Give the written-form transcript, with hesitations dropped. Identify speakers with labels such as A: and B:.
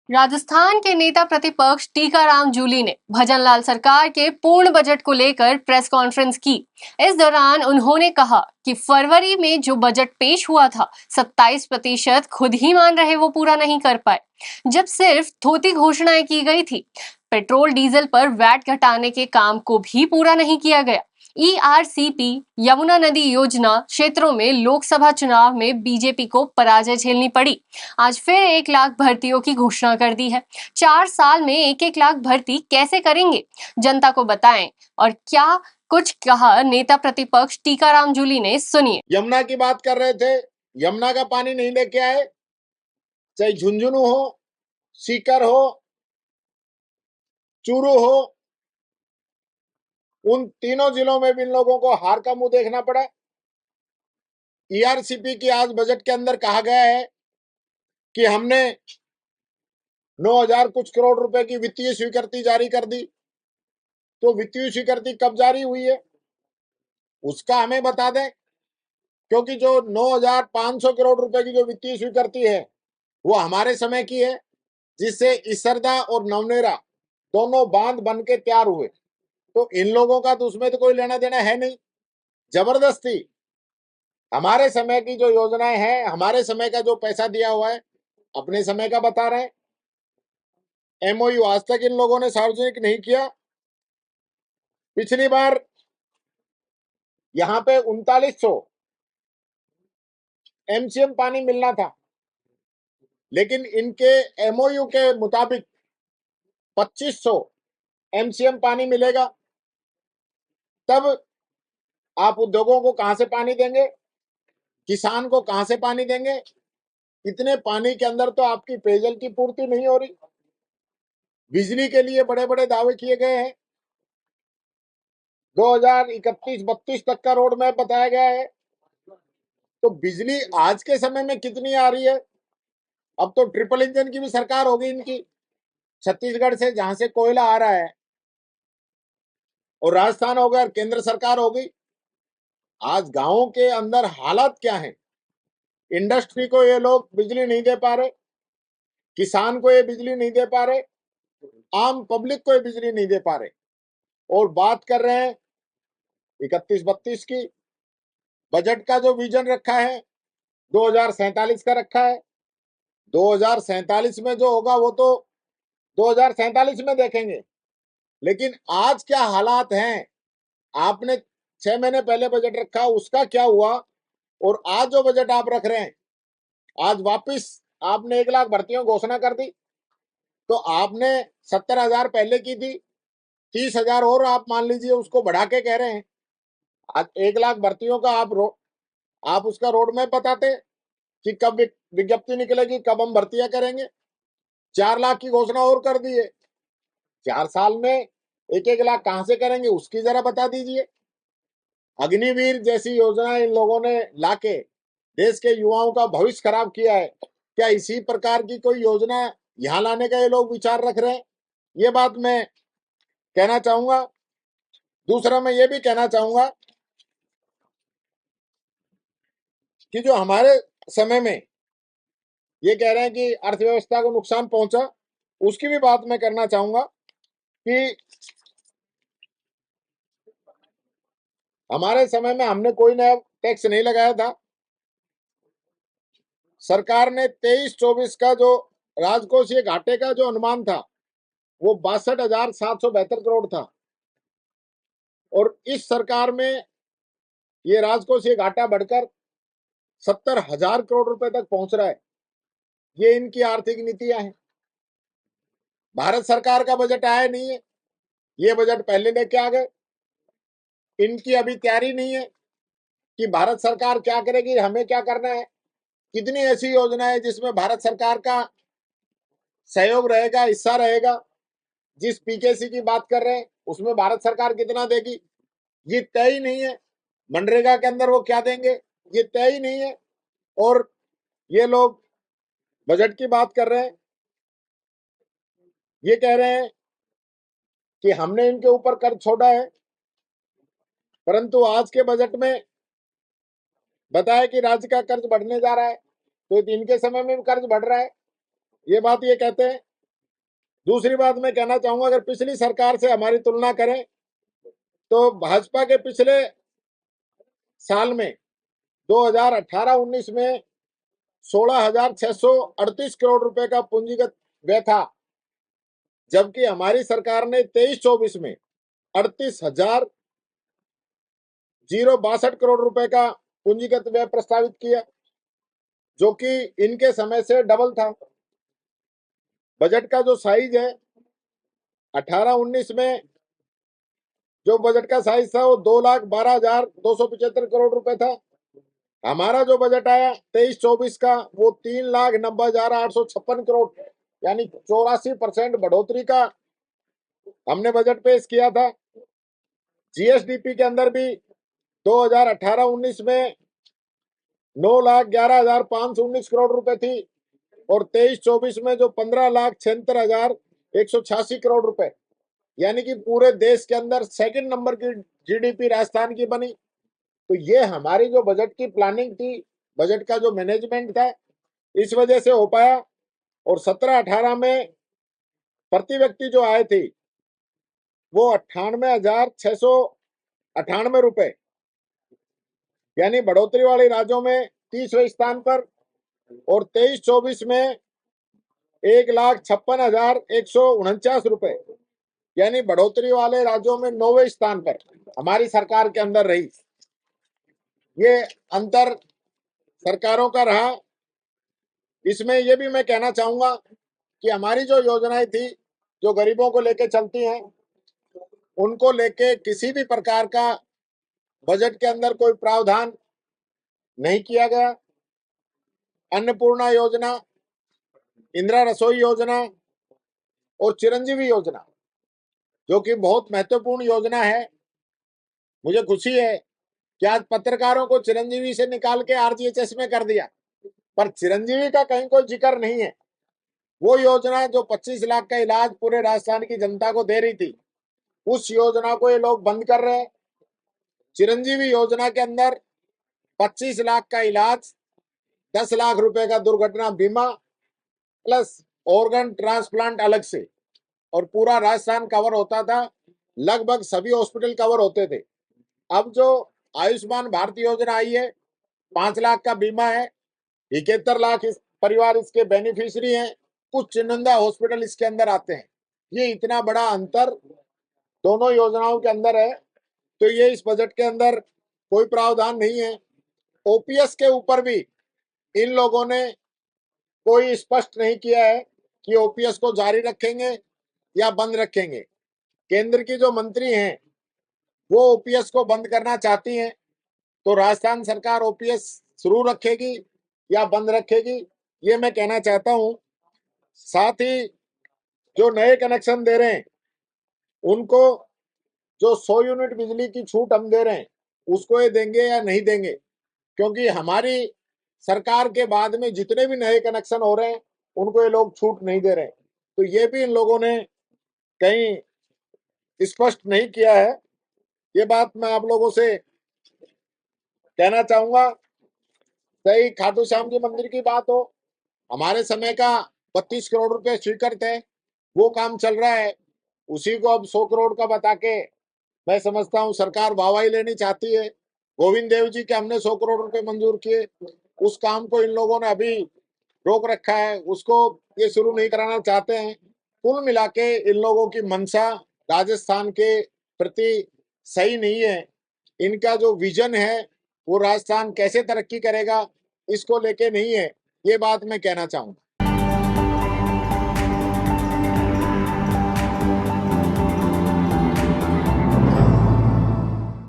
A: राजस्थान के नेता प्रतिपक्ष टीकाराम जूली ने भजनलाल सरकार के पूर्ण बजट को लेकर प्रेस कॉन्फ्रेंस की। इस दौरान उन्होंने कहा कि फरवरी में जो बजट पेश हुआ था 27% खुद ही मान रहे वो पूरा नहीं कर पाए, जब सिर्फ थोथी घोषणाएं की गई थी। पेट्रोल डीजल पर वैट घटाने के काम को भी पूरा नहीं किया गया। ईआरसीपी यमुना नदी योजना क्षेत्रों में लोकसभा चुनाव में बीजेपी को पराजय झेलनी पड़ी। आज फिर 1 लाख भर्तियों की घोषणा कर दी है। 4 साल में 1-1 लाख भर्ती कैसे करेंगे, जनता को बताएं। और क्या कुछ कहा नेता प्रतिपक्ष टीकाराम जूली ने, सुनिए।
B: यमुना की बात कर रहे थे, यमुना का पानी नहीं लेके आए, चाहे झुंझुनू हो, सीकर हो, चूरू हो, उन तीनों जिलों में भी इन लोगों को हार का मुंह देखना पड़ा। ईआरसीपी की आज बजट के अंदर कहा गया है कि हमने 9,000 कुछ करोड़ रुपए की वित्तीय स्वीकृति जारी कर दी। तो वित्तीय स्वीकृति कब जारी हुई है उसका हमें बता दें, क्योंकि जो 9,500 करोड़ रुपए की जो वित्तीय स्वीकृति है वो हमारे समय की है, जिससे इसरदा और नवनेरा दोनों बांध बन के तैयार हुए। तो इन लोगों का तो उसमें तो कोई लेना देना है नहीं। जबरदस्ती हमारे समय की जो योजनाएं हैं, हमारे समय का जो पैसा दिया हुआ है, अपने समय का बता रहे हैं। एमओयू आज तक इन लोगों ने सार्वजनिक नहीं किया। पिछली बार यहाँ पे 3900 एमसीएम पानी मिलना था, लेकिन इनके एमओयू के मुताबिक 2500 एमसीएम पानी मिलेगा। तब आप उद्योगों को कहां से पानी देंगे, किसान को कहां से पानी देंगे? इतने पानी के अंदर तो आपकी पेयजल की पूर्ति नहीं हो रही। बिजली के लिए बड़े बड़े दावे किए गए हैं। 2031-32 तक का रोड मैप बताया गया है। तो बिजली आज के समय में कितनी आ रही है? अब तो ट्रिपल इंजन की भी सरकार होगी इनकी, छत्तीसगढ़ से जहां से कोयला आ रहा है, और राजस्थान होगा और केंद्र सरकार होगी। आज गांवों के अंदर हालात क्या है? इंडस्ट्री को ये लोग बिजली नहीं दे पा रहे, किसान को ये बिजली नहीं दे पा रहे, आम पब्लिक को ये बिजली नहीं दे पा रहे, और बात कर रहे हैं 31-32 की। बजट का जो विजन रखा है 2047 का रखा है। 2047 में जो होगा वो तो 2047 में देखेंगे, लेकिन आज क्या हालात हैं? आपने 6 महीने पहले बजट रखा, उसका क्या हुआ? और आज जो बजट आप रख रहे हैं, आज वापिस आपने 1 लाख भर्तियों घोषणा कर दी। तो आपने 70,000 पहले की थी, 30,000 और आप मान लीजिए उसको बढ़ा के कह रहे हैं। आज 1 लाख भर्तियों का आप उसका रोड मैप बताते कि कब विज्ञप्ति निकलेगी, कब हम भर्तियां करेंगे। 4 लाख की घोषणा और कर दी है। 4 साल में 1-1 लाख कहां से करेंगे उसकी जरा बता दीजिए। अग्निवीर जैसी योजना इन लोगों ने लाके देश के युवाओं का भविष्य खराब किया है। क्या इसी प्रकार की कोई योजना यहां लाने का ये लोग विचार रख रहे हैं? ये बात मैं कहना चाहूंगा। दूसरा मैं ये भी कहना चाहूंगा कि जो हमारे समय में ये कह रहे हैं कि अर्थव्यवस्था को नुकसान पहुंचा, उसकी भी बात मैं करना चाहूंगा कि हमारे समय में हमने कोई नया टैक्स नहीं लगाया था। सरकार ने 23-24 का जो राजकोषीय घाटे का जो अनुमान था वो 62,772 करोड़ था, और इस सरकार में ये राजकोषीय घाटा बढ़कर 70,000 करोड़ रुपए तक पहुंच रहा है। ये इनकी आर्थिक नीतियां हैं। भारत सरकार का बजट आया नहीं है, ये बजट पहले लेके आ गए। इनकी अभी तैयारी नहीं है कि भारत सरकार क्या करेगी, हमें क्या करना है। कितनी ऐसी योजना है जिसमें भारत सरकार का सहयोग रहेगा, हिस्सा रहेगा। जिस पीकेसी की बात कर रहे हैं उसमें भारत सरकार कितना देगी ये तय ही नहीं है। मनरेगा के अंदर वो क्या देंगे ये तय ही नहीं है। और ये लोग बजट की बात कर रहे हैं, ये कह रहे हैं कि हमने इनके ऊपर कर्ज छोड़ा है, परंतु आज के बजट में बताया कि राज्य का कर्ज बढ़ने जा रहा है। तो इनके समय में भी कर्ज बढ़ रहा है, ये बात ये कहते हैं। दूसरी बात मैं कहना चाहूंगा, अगर पिछली सरकार से हमारी तुलना करें तो भाजपा के पिछले साल में 2018-19 में 16,638 करोड़ रुपए का पूंजीगत व्यय था, जबकि हमारी सरकार ने 23-24 में 38,062 करोड़ रुपए का पूंजीगत व्यय प्रस्तावित किया, जो कि इनके समय से डबल था। बजट का जो साइज है 18-19 में जो बजट का साइज था वो 2,12,275 करोड़ रुपए था। हमारा जो बजट आया 23-24 का वो 3,90,856 करोड़, यानी 84% बढ़ोतरी का हमने बजट पेश किया था। जीएसडीपी के अंदर भी 2018-19 में 9,11,519 करोड़ रुपए थी और 23-24 में जो 15,76,186 करोड़ रुपए, यानी कि पूरे देश के अंदर सेकंड नंबर की जीडीपी राजस्थान की बनी। तो ये हमारी जो बजट की प्लानिंग थी, बजट का जो मैनेजमेंट था, इस वजह से हो पाया। और 17-18 में प्रति व्यक्ति जो आय थी वो 98,698 रुपए, यानी बढ़ोतरी वाले राज्यों में 30वें स्थान पर, और 23-24 में 1,56,149 रुपए, यानी बढ़ोतरी वाले राज्यों में 9वें स्थान पर हमारी सरकार के अंदर रही। ये अंतर सरकारों का रहा। इसमें यह भी मैं कहना चाहूंगा कि हमारी जो योजनाएं थी जो गरीबों को लेके चलती हैं, उनको लेके किसी भी प्रकार का बजट के अंदर कोई प्रावधान नहीं किया गया। अन्नपूर्णा योजना, इंदिरा रसोई योजना और चिरंजीवी योजना, जो कि बहुत महत्वपूर्ण योजना है। मुझे खुशी है कि आज पत्रकारों को चिरंजीवी से निकाल के आरजीएचएस में कर दिया, पर चिरंजीवी का कहीं कोई जिक्र नहीं है। वो योजना जो 25 लाख का इलाज पूरे राजस्थान की जनता को दे रही थी, उस योजना को ये लोग बंद कर रहे हैं। चिरंजीवी योजना के अंदर 25 लाख का इलाज, 10 लाख रुपए का दुर्घटना बीमा प्लस ऑर्गन ट्रांसप्लांट अलग से, और पूरा राजस्थान कवर होता था। लगभग सभी हॉस्पिटल कवर होते थे। अब जो आयुष्मान भारत योजना आई है, 5 लाख का बीमा है, 71 लाख इस परिवार इसके बेनिफिशियरी हैं। कुछ चुनिंदा हॉस्पिटल इसके अंदर आते हैं। ये इतना बड़ा अंतर दोनों योजनाओं के अंदर है, तो ये इस बजट के अंदर कोई प्रावधान नहीं है। ओपीएस के ऊपर भी इन लोगों ने कोई स्पष्ट नहीं किया है कि ओपीएस को जारी रखेंगे या बंद रखेंगे। केंद्र की जो मंत्री हैं वो ओपीएस को बंद करना चाहती हैं, तो राजस्थान सरकार ओपीएस शुरू रखेगी या बंद रखेगी, ये मैं कहना चाहता हूं। साथ ही जो नए कनेक्शन दे रहे हैं उनको जो 100 यूनिट बिजली की छूट हम दे रहे हैं उसको ये देंगे या नहीं देंगे, क्योंकि हमारी सरकार के बाद में जितने भी नए कनेक्शन हो रहे हैं उनको ये लोग छूट नहीं दे रहे हैं। तो ये भी इन लोगों ने कहीं स्पष्ट नहीं किया है। ये बात मैं आप लोगों से कहना चाहूंगा। सही खाटू श्याम जी मंदिर की बात हो, हमारे समय का 32 करोड़ रुपए स्वीकृत है, वो काम चल रहा है। उसी को अब 100 करोड़ का बता के मैं समझता हूँ सरकार वाहवाही लेनी चाहती है। गोविंद देव जी के हमने 100 करोड़ रुपए मंजूर किए, उस काम को इन लोगों ने अभी रोक रखा है, उसको ये शुरू नहीं कराना चाहते हैं। कुल मिला के इन लोगों की मंशा राजस्थान के प्रति सही नहीं है। इनका जो विजन है वो राजस्थान कैसे तरक्की करेगा इसको लेके नहीं है, ये बात मैं कहना चाहूंगा।